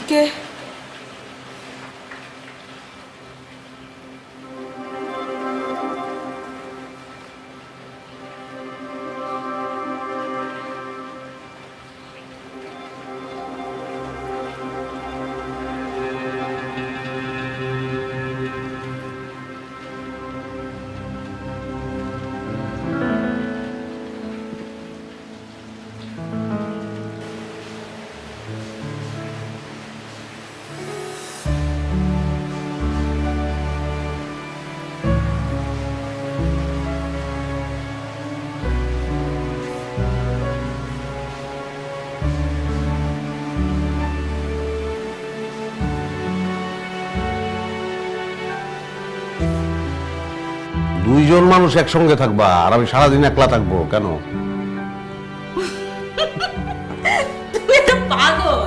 কে? দুইজন মানুষ একসঙ্গে থাকবা আর আমি সারাদিন একলা থাকবো কেন? তুমি তো পাগল।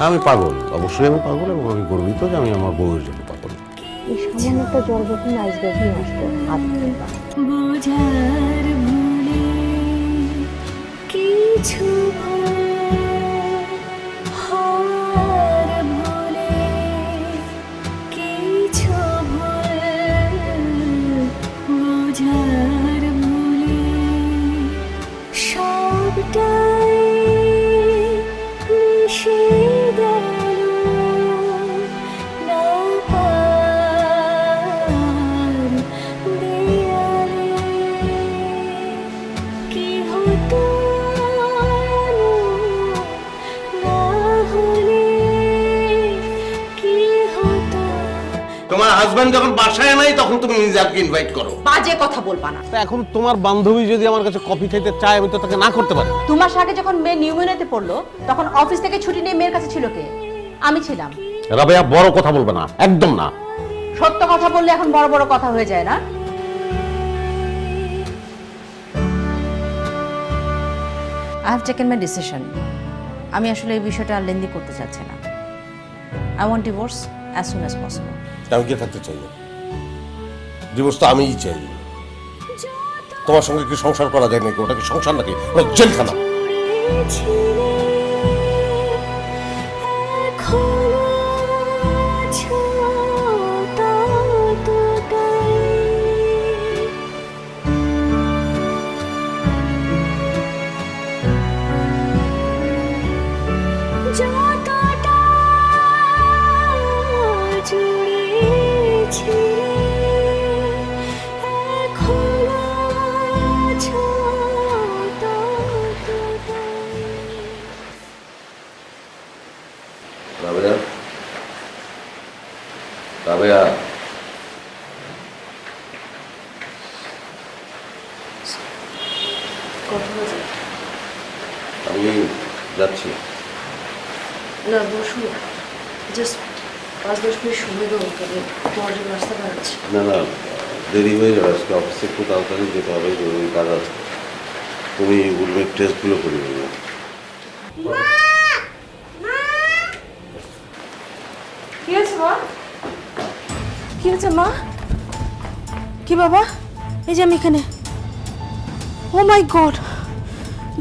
আমি পাগল, অবশ্যই আমি পাগল, এবং আমি গর্বিত যে আমি আমার বউয়ের জন্য পাগল। এই সামান্য একটা জ্বর যখন আইসব্যাগ নিয়ে আসতো বোঝার ভুলে কিছু তোমার হাজবেন্ড যখন বাসায় নাই তখন তুমি মিজানকে ইনভাইট করো। বাজে কথা বলবা না। তা এখন তোমার বান্ধবী যদি আমার কাছে কফি খেতে চায় আমি তো তাকে না করতে পারি। 2 মাস আগে যখন মেয়ে নিউমোনিয়াতে পড়লো তখন অফিস থেকে ছুটি নিয়ে মেয়ের কাছে ছিল কে? আমি ছিলাম। রাবেয়া, বড় কথা বলবে না, একদম না। সত্য কথা বললে এখন বড় বড় কথা হয়ে যায় না? I have taken my decision. আমি আসলে এই বিষয়টা আর লেন্দি করতে চাচ্ছি না। I want divorce as soon as possible. তাও কি থাকতে চাইবে? ডিভোর্স তো আমিই চাই। তোমার সঙ্গে কি সংসার করা যায় নাকি? ওটা কি সংসার নাকি? ওটা জেলখানা। রাবেয়া, রাবেয়া, আমি যাচ্ছি। না বসুন, জাস্ট 5-10 মিনিট সময় দেবো, তবে তোমার জন্য রাস্তা বাড়াচ্ছি। না না, দেরি হয়ে যাবে, আজকে অফিসে একটু তাড়াতাড়ি যেতে হবে, জরুরি কাজ আছে। তুমি উর্মির টেস্টগুলো করে দেবে। কি আছে মা? কি হয়েছে মা? কি বাবা? এই যে আমি এখানে। ও মাই গড,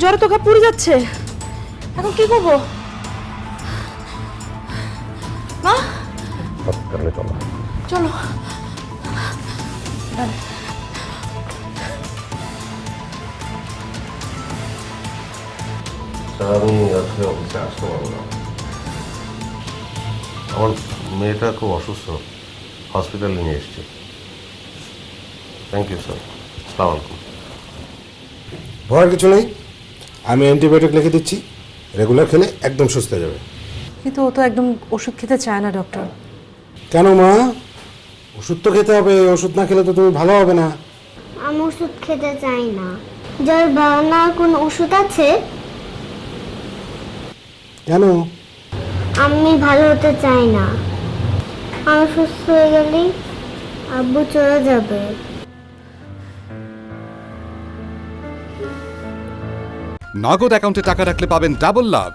জ্বরে তো গা পুড়ে যাচ্ছে। এখন কি করব মা? চলো। আমি আজকে অফিসে আসতে পারবো না। আমার মেয়েটা খুব অসুস্থ, হসপিটালে নিয়ে এসছি। থ্যাংক ইউ স্যার, আসসালামু আলাইকুম। ভয়ের কিছু নেই, আমি অ্যান্টিবায়োটিক লিখে দিচ্ছি, রেগুলার খেলে একদম সুস্থ হয়ে যাবে। কিন্তু ও তো একদম ওষুধ খেতে চায় না ডক্টর। কেন মা? ওষুধ তো খেতে হবে, ওষুধ না খেলে তো তুমি ভালো হবে না। আমি ওষুধ খেতে চাই না। জ্বর বাড়ানোর কোনো ওষুধ আছে? কেন? আমি ভালো হতে চাই না। আমি সুস্থ হয়ে গেলেই আব্বু চলে যাবে। নগদ অ্যাকাউন্টে টাকা রাখলে পাবেন ডাবল লাভ।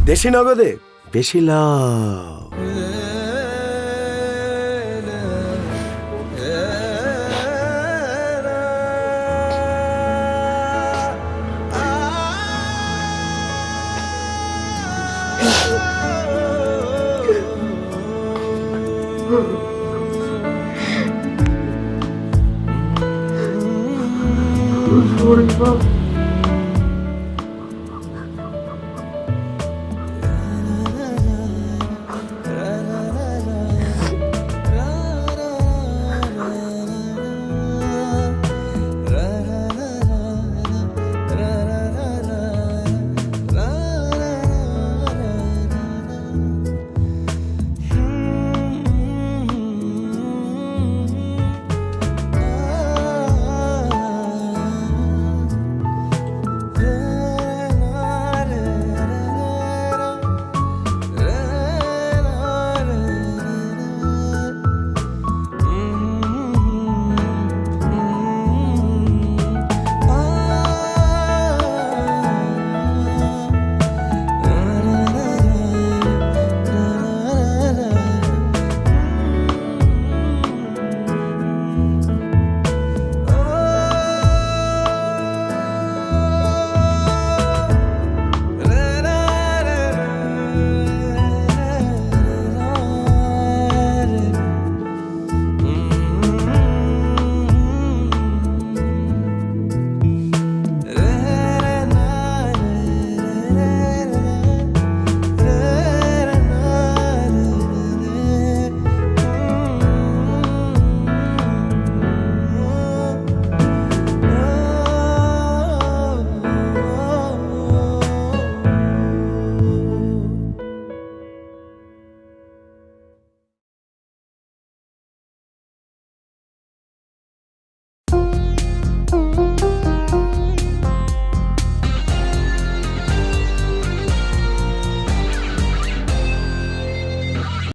দেশি নগদে বেশি লাভ। বলবো